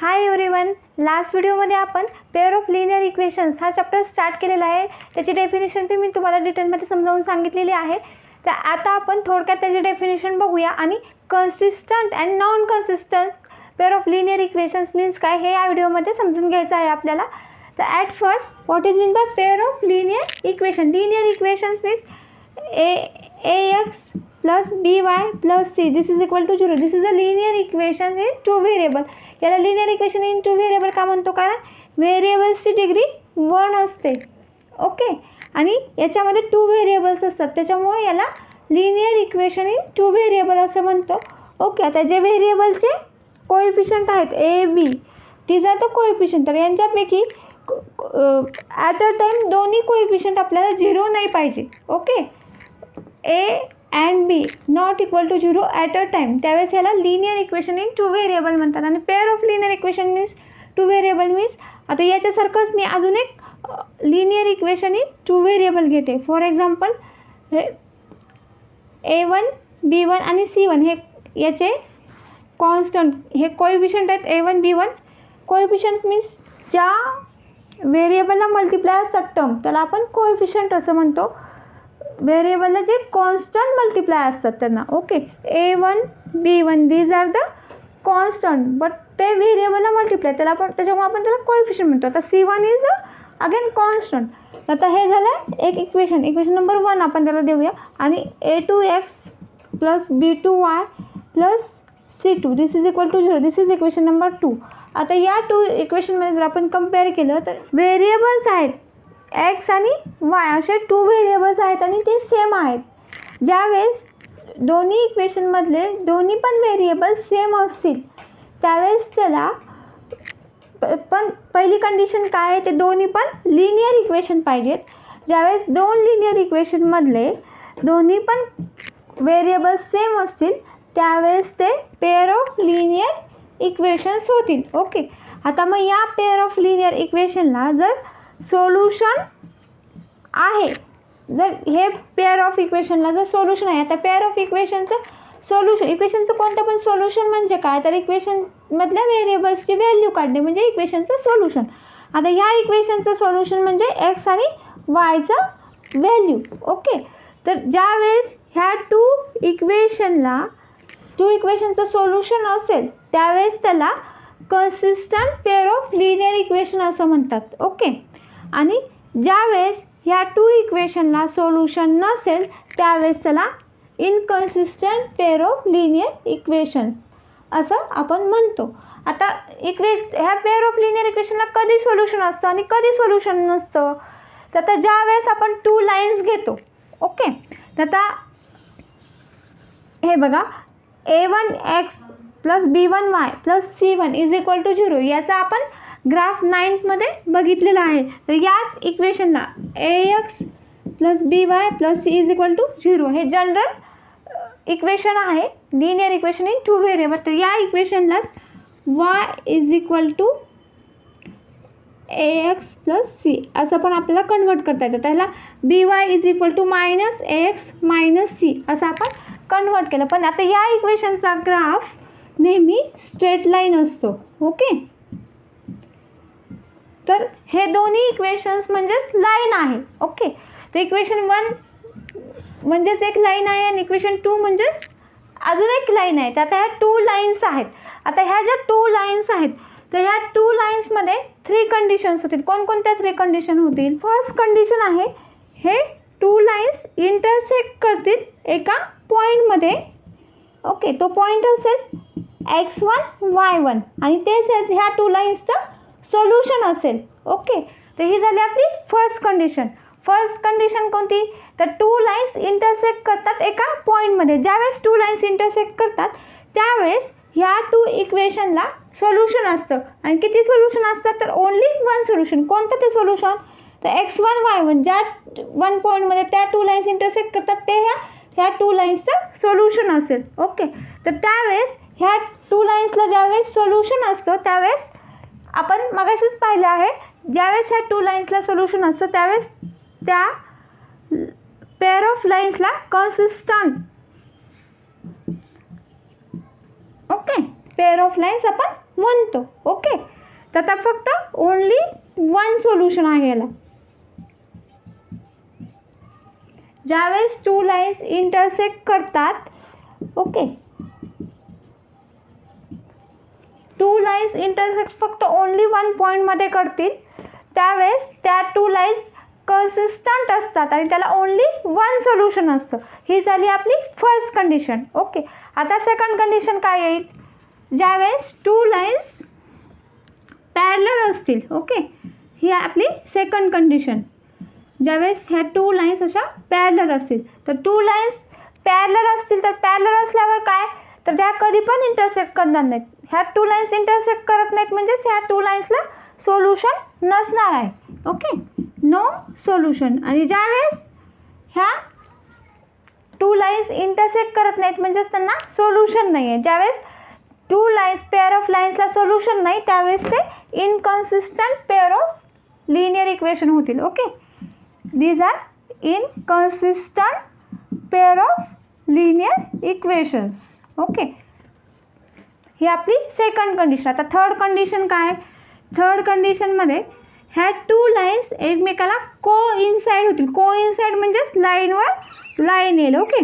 Hi everyone, last व्हिडिओमध्ये आपण pair of linear equations हा चॅप्टर स्टार्ट केलेला आहे. त्याची डेफिनेशन पण मी तुम्हाला डिटेलमध्ये समजावून सांगितलेली आहे. तर आता आपण थोडक्यात त्याची डेफिनेशन बघूया आणि consistent and non consistent pair of linear equations means काय हे या व्हिडिओमध्ये समजून घ्यायचं आहे आपल्याला. तर at first what is mean by pair of linear equation. Linear equations means ax plus by plus c this is equal to 0. This is a linear equation in two variable. याला linear equation in two variable का म्हणतो, कारण व्हेरिएबल्सची degree 1 असते. Okay, आणि याच्यामध्ये 2 variables असतात, त्याच्यामुळे याला linear equation in two variable असं म्हणतो. ओके, आता जे व्हेरिएबलचे कोएफिशियंट आहेत ए बी, ती जर कोएफिशियंट, तर यांच्यापैकी ॲट अ टाईम दोन्ही कोएफिशियंट आपल्याला 0 नाही पाहिजे. Okay, A and B not equal to 0 at a time, त्यावेळेस याला linear equation in two variable म्हणतात. आणि pair of linear equation means two variable means आता याच्यासारखंच मी अजून एक linear equation in two variable घेते. फॉर एक्झाम्पल A1 B1 आणि C1 हे याचे कॉन्स्टंट हे कोएफिशियंट आहेत. A1 B1 कोएफिशियंट मीन्स ज्या व्हेरिएबलला मल्टिप्लाय असतात टर्म, त्याला आपण कोएफिशियंट असं म्हणतो. व्हेरिएबलला जे कॉन्स्टंट मल्टिप्लाय असतात त्यांना. Okay, A1 B1 these are the constant, but ते व्हेरिएबलला मल्टिप्लाय, त्याच्यामुळे आपण त्याला कोएफिशियंट म्हणतो. आता C1 इज अगेन कॉन्स्टंट. आता हे झालं एक इक्वेशन नंबर 1 आपण त्याला देऊया. आणि A2x plus B2y plus C2 this is equal to 0. This is equation number 2. आता या 2 इक्वेशनमध्ये जर आपण कम्पेअर केलं तर व्हेरिएबल्स आहेत एक्स आणि वाय, असे 2 व्हेरिएबल्स आहेत आणि ते सेम आहेत. ज्यावेळेस दोन्ही इक्वेशनमधले दोन्ही पण व्हेरिएबल सेम असतील त्यावेळेस त्याला पण पहिली कंडिशन काय आहे, ते दोन्ही पण लिनियर इक्वेशन पाहिजेत. ज्यावेळेस 2 लिनियर इक्वेशनमधले दोन्ही पण व्हेरिएबल्स सेम असतील त्यावेळेस ते पेअर ऑफ लिनियर इक्वेशन्स होतील. ओके, आता मग या पेअर ऑफ लिनियर इक्वेशनला जर सोल्युशन आहे, जर हे पेअर ऑफ इक्वेशनला जर सोल्युशन आहे, आता पेअर ऑफ इक्वेशनचं सोल्युशन, इक्वेशनचं कोणतं पण सोल्युशन म्हणजे काय, तर इक्वेशनमधल्या व्हेरिएबल्सची व्हॅल्यू काढणे म्हणजे इक्वेशनचं सोल्युशन. आता ह्या इक्वेशनचं सोल्युशन म्हणजे एक्स आणि वायचं व्हॅल्यू. ओके, तर ज्यावेळेस ह्या 2 इक्वेशनचं सोल्युशन असेल त्यावेळेस त्याला consistent pair of linear equation असं म्हणतात. ओके, आणि ज्यावेळेस ह्या 2 इक्वेशनला सोल्युशन नसेल त्यावेळेस त्याला इनकन्सिस्टंट पेअर ऑफ लिनियर इक्वेशन असं आपण म्हणतो. आता ह्या पेअर ऑफ लिनियर इक्वेशनला कधी सोल्युशन असतं आणि कधी सोल्युशन नसतं, तर आता ज्यावेळेस आपण 2 लाईन्स घेतो. ओके, तर आता हे बघा, A1x plus B1y plus C1 is equal to 0 याचा आपण ग्राफ 9मध्ये बघितलेला आहे. तर याच इक्वेशनला ax plus by plus c is equal to 0 हे जनरल इक्वेशन आहे, linear equation in two variable. तर या इक्वेशनलाच y is equal to ax plus c असं पण आपल्याला कन्वर्ट करता येतं. त्याला by is equal to minus ax minus c असं आपण कन्वर्ट केलं. पण आता या इक्वेशनचा ग्राफ नेहमी स्ट्रेट लाईन असतो. ओके, तर हे दोन्ही इक्वेशन्स म्हणजेच लाईन आहे. ओके, तर इक्वेशन 1 म्हणजेच एक लाईन आहे आणि इक्वेशन 2 म्हणजेच अजून एक लाईन आहे. तर आता ह्या 2 लाईन्स आहेत. आता ह्या ज्या 2 लाईन्स आहेत तर ह्या 2 लाईन्समध्ये 3 कंडिशन्स होतील. कोणकोणत्या 3 कंडिशन होतील? फर्स्ट कंडिशन आहे, हे 2 लाईन्स इंटरसेक्ट करतील एका पॉईंटमध्ये. ओके, तो पॉईंट असेल x1 y1 आणि तेच ह्या 2 लाईन्सचं सोल्युशन असेल. ओके, तर ही झाली आपली फर्स्ट कंडिशन. फर्स्ट कंडिशन कोणती, तर 2 लाईन्स इंटरसेक्ट करतात एका पॉईंटमध्ये. ज्यावेळेस 2 लाईन्स इंटरसेक्ट करतात त्यावेळेस ह्या 2 इक्वेशनला सोल्युशन असतं. आणि किती सोल्युशन असतात, तर ओन्ली 1 सोल्युशन. कोणतं ते सोल्युशन, तर x1 y1 ज्या 1 पॉईंटमध्ये त्या 2 लाईन्स इंटरसेक्ट करतात ते ह्या 2 लाईन्सचं सोल्युशन असेल. ओके, तर त्यावेळेस ह्या 2 लाईन्सला ज्यावेळेस सोल्युशन असतं त्यावेळेस आपण मगाशीच पाहिलं आहे, ज्यावेळेस ह्या 2 लाईन्सला सोल्युशन असतं त्यावेळेस त्या पेअर ऑफ लाईन्सला कन्सिस्टंट. ओके, पेअर ऑफ लाईन्स आपण म्हणतो. ओके, तर आता फक्त ओनली वन सोल्युशन आहे याला. ज्यावेळेस टू लाईन्स इंटरसेक्ट करतात, ओके, टू लाईन्स इंटरसेक्ट फक्त ओनली वन पॉईंटमध्ये करतील, त्यावेळेस त्या टू लाईन्स कन्सिस्टंट असतात आणि त्याला ओनली वन सोल्युशन असतं. ही झाली आपली फर्स्ट कंडिशन. ओके, आता सेकंड कंडिशन काय येईल? ज्यावेळेस टू लाईन्स पॅरलल असतील. ओके, ही आपली सेकंड कंडिशन. ज्यावेळेस ह्या टू लाईन्स अशा पॅरलल असतील, तर टू लाईन्स पॅरलल असतील तर पॅरलल असल्यावर काय, तर त्या कधी पण इंटरसेक्ट करणार नाहीत. ह्या टू लाईन्स इंटरसेक्ट करत नाहीत म्हणजेच ह्या टू लाईन्सला सोल्युशन नसणार आहे. Okay, no solution. आणि ज्यावेळेस ह्या टू लाईन्स इंटरसेक्ट करत नाहीत म्हणजेच त्यांना सोल्युशन नाही आहे. ज्यावेळेस टू लाईन्स पेअर ऑफ लाईन्सला सोल्युशन नाही त्यावेळेस ते inconsistent pair of linear equation होतील. Okay, these are inconsistent pair of linear equations. Okay, ही आपली सेकंड कंडिशन. आता थर्ड कंडिशन काय? थर्ड कंडिशनमध्ये ह्या टू लाईन्स एकमेकाला कोइन्साइड होतील. कोइन्साइड म्हणजेच लाईनवर लाईन येईल. ओके,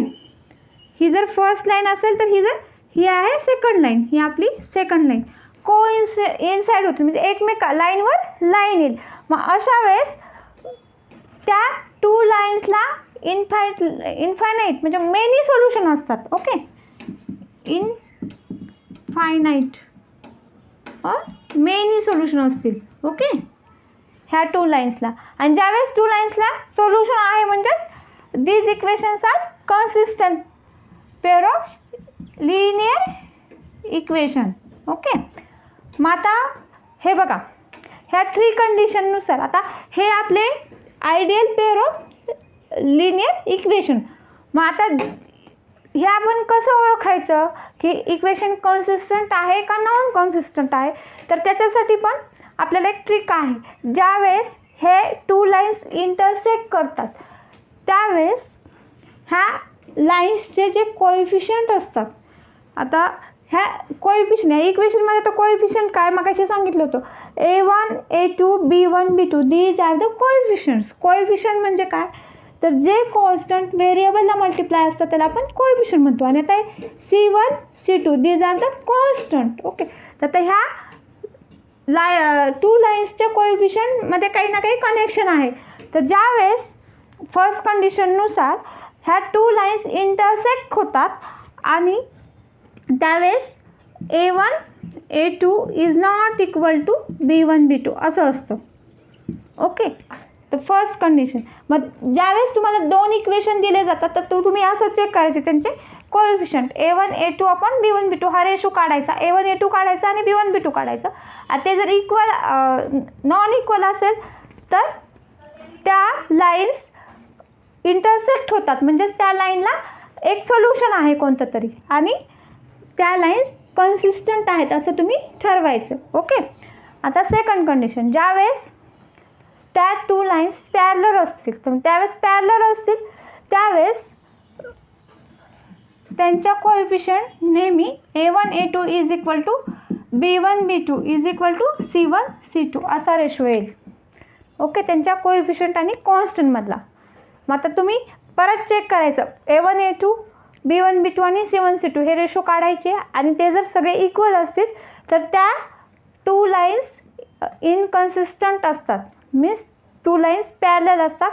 ही जर फर्स्ट लाईन असेल तर ही आहे सेकंड लाईन, ही आपली सेकंड लाईन. इनसाइड होतील म्हणजे एकमेका लाईनवर लाईन येईल. मग अशा वेळेस त्या टू लाईन्सला इनफायनाईट म्हणजे मेनी सोल्युशन असतात. ओके, इनफायनाईट और मेनी सोल्युशन असतील. ओके, ह्या टू लाईन्सला. आणि ज्यावेळेस टू लाईन्सला सोल्युशन आहे म्हणजेच these equations are consistent pair of linear equation. Okay, मग आता हे बघा, ह्या थ्री कंडिशननुसार आता हे आपले ideal pair of linear equation. मग आता हे आपण कसं ओळखायचं की इक्वेशन कन्सिस्टंट आहे का नॉन कन्सिस्टंट आहे? तर त्याच्यासाठी पण आपल्याला एक ट्रिक आहे. ज्यावेळेस हे टू लाईन्स इंटरसेक्ट करतात त्यावेळेस ह्या लाईन्सचे जे कोएफिशियंट असतात, आता ह्या कोएफिशियंट ह्या इक्वेशनमध्ये तर कोएफिशियंट काय मगाशी सांगितलं होतं, A1 A2 B1 B2 these are the coefficients. Coefficient म्हणजे काय, तर जे कॉन्स्टंट व्हेरिएबलला मल्टिप्लाय असतात त्याला आपण कोएफिशियंट म्हणतो. आणि आता C1 C2 these are the constant. Okay, तर आता ह्या टू लाईन्सच्या कोएफिशियंटमध्ये काही ना काही कनेक्शन आहे. तर ज्यावेळेस फर्स्ट कंडिशननुसार ह्या टू लाईन्स इंटरसेक्ट होतात आणि त्यावेळेस A1 A2 is not equal to B1 B2 असं असतं. ओके, तर फर्स्ट कंडिशन. मग ज्यावेळेस तुम्हाला दोन इक्वेशन दिले जातात तर तुम्ही असं चेक करायचे त्यांचे कोएफिशियंट A1 A2 आपण B1 B2 हा रेशो काढायचा, A1 A2 काढायचा आणि B1 B2 काढायचं. आणि ते जर इक्वल नॉन इक्वल असेल तर त्या लाईन्स इंटरसेक्ट होतात म्हणजेच त्या लाईनला एक सोल्युशन आहे कोणतं तरी आणि त्या लाईन्स कन्सिस्टंट आहेत असं तुम्ही ठरवायचं. ओके, आता सेकंड कंडिशन. ज्यावेळेस त्या टू लाईन्स पॅरलल असतील तर त्यावेळेस पॅरलल असतील त्यावेळेस त्यांच्या कोएफिशियंट नेहमी A1 A2 is equal to B1 B2 is equal to C1 C2 असा रेशो येईल. ओके, त्यांच्या कोएफिशियंट आणि कॉन्स्टंटमधला. मग आता तुम्ही परत चेक करायचं A1 A2 B1 B2 आणि C1 C2 हे रेशो काढायचे आणि ते जर सगळे इक्वल असतील तर त्या टू लाईन्स इनकन्सिस्टंट असतात. मीन्स टू लाईन्स पॅरलल असतात.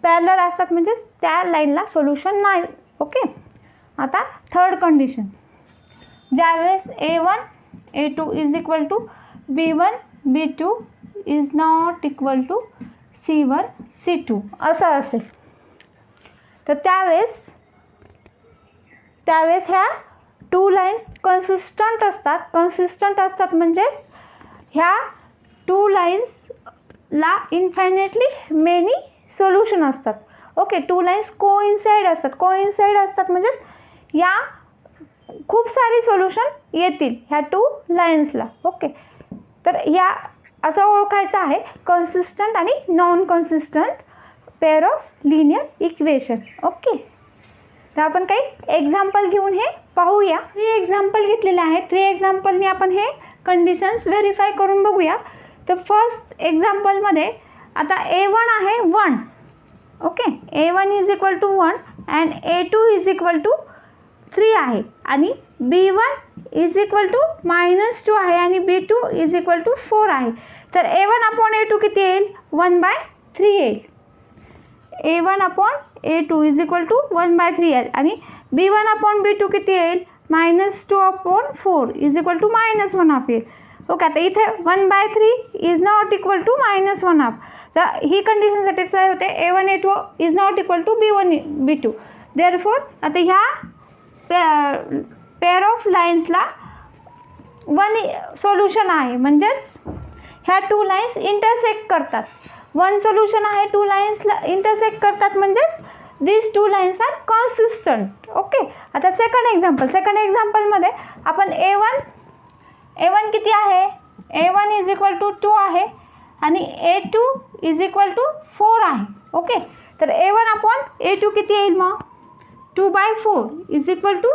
पॅरलल असतात म्हणजेच त्या लाईनला सोल्युशन नाही. ओके, आता थर्ड कंडिशन. ज्यावेळेस A1 A2 is equal to B1 B2 is not equal to C1 C2 असं असेल तर त्यावेळेस ह्या टू लाईन्स कन्सिस्टंट असतात. कन्सिस्टंट असतात म्हणजेच ह्या टू लाईन्सला इन्फायनेटली मेनी सोल्युशन असतात. ओके, टू लाईन्स कोइन्साइड असतात. कोइन्साइड असतात म्हणजेच या खूप सारी सोल्युशन येतील ह्या टू लाईन्सला. ओके, तर ह्या असं ओळखायचं आहे कन्सिस्टंट आणि non consistent pair of linear equation. Okay, तर आपण काही एक्झाम्पल घेऊन हे पाहूया. 3 एक्झाम्पल घेतलेले आहेत. 3 एक्झाम्पलने आपण हे कंडिशन्स व्हेरीफाय करून बघूया. तर फर्स्ट एक्झाम्पलमध्ये आता A1 आहे 1. Okay, A1 is equal to 1 and A2 is equal to 3 आहे आणि B1 इज इक्वल टू -2 आहे आणि B2 इज इक्वल टू 4 आहे. तर A1 अपॉन A2 किती येईल? 1/3 येईल. A1 upon A2 is equal to 1/3 येईल आणि B1 अपॉन B2 किती येईल? -2 अपॉन 4 इज इक्वल टू -1/2 येईल. ओके, आता इथे 1/3 इज नॉट इक्वल टू -1/2. तर ही कंडिशन सॅटिस्फाय होते. A1 A2 is not equal to B1 B2. Therefore आता ह्या पेअर ऑफ लाईन्सला 1 सोल्युशन आहे, म्हणजेच ह्या 2 लाईन्स इंटरसेक्ट करतात. 1 सोल्युशन आहे, 2 लाईन्सला इंटरसेक्ट करतात, म्हणजेच these 2 lines are consistent. Okay, आता सेकंड एक्झाम्पलमध्ये आपण A1 किती आहे? A1 इज इक्वल टू 2 आहे आणि A2 इज इक्वल टू 4 आहे. ओके, तर A1 अपॉन A2 किती येईल मग? 2/4 is equal to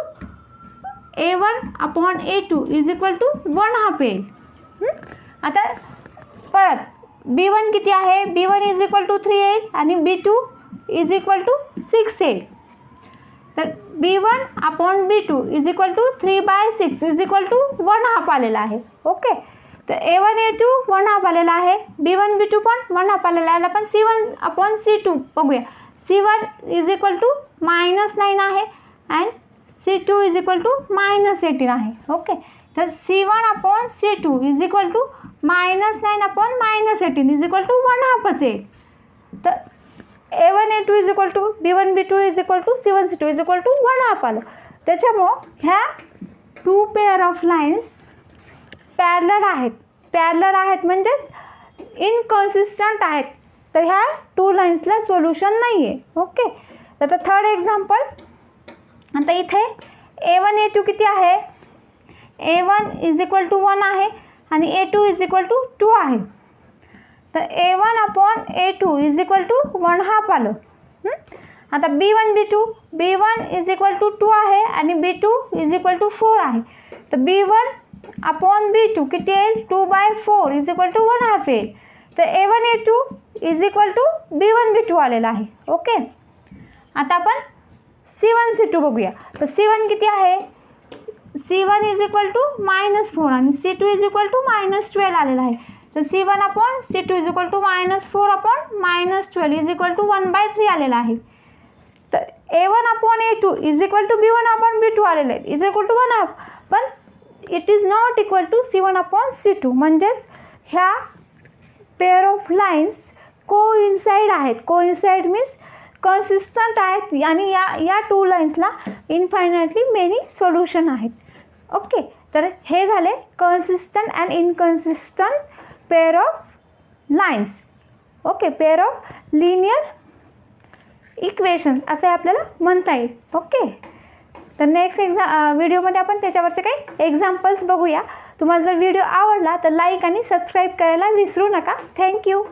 A1 upon A2 is equal to 1/2 येईल. आता परत B1 किती आहे? B1 इज इक्वल टू 3 येईल आणि B2 इज इक्वल टू 6 येईल. तर B1 upon B2 is equal to 3/6 is equal to 1/2 आलेला आहे. ओके, तर A1 A2 1/2 आलेला आहे, B1 B2 पण 1/2 आलेला आहे. आपण C1 अपॉन C2 बघूया. C1 इज इक्वल टू -9 आहे and C2 is equal to -18 आहे. ओके, तर C1 upon C2 is equal to -9 upon -18 is equal to 1/2 येईल. तर A1 A2 is equal to B1 B2 is equal to C1 C2 is equal to 1/2 आलं. त्याच्यामुळं ह्या 2 pair of lines parallel आहेत म्हणजेच इनकन्सिस्टंट आहेत. तर ह्या 2 लाईन्सला सोल्युशन नाही आहे. ओके, तर थर्ड एक्झाम्पल, आता इथे A1 A2 किती आहे? A1 इज इक्वल टू 1 आहे आणि A2 इज इक्वल टू 2 आहे. तर A1 upon A2 is equal to 1/2 आलं. आता B1 इज इक्वल टू 2 आहे आणि B2 इज इक्वल टू 4 आहे. तर B1 अपॉन B2 किती येईल? 2/4 इज इक्वल टू 1/2 येईल. तर A1 A2 is equal to B1 B2 आलेला आहे. ओके, आता आपण C1 C2 बघूया. तर C1 किती आहे? C1 इज इक्वल टू -4 आणि C2 इज इक्वल टू -12 आलेला आहे. तर C1 upon C2 is equal to -4 upon -12 is equal to 1/3 आलेला आहे. तर A1 upon A2 is equal to B1 upon B2 आलेलं आहे, इज इक्वल टू 1/2. पण it is not equal to C1 upon C2, म्हणजेच ह्या पेअर ऑफ लाईन्स कोइन्साइड आहेत. Coincide means consistent आहेत आणि या 2 लाईन्सला इनफायनाइटली मेनी सोल्युशन आहेत. ओके, तर हे झाले consistent and inconsistent pair of lines. Okay, pair of linear equations असे आपल्याला म्हणता येईल. ओके, तर नेक्स्ट व्हिडिओमध्ये आपण त्याच्यावरचे काही एक्झाम्पल्स बघूया. तुम्हाला जर व्हिडिओ आवडला तर लाईक आणि सबस्क्राईब करायला विसरू नका. थँक्यू.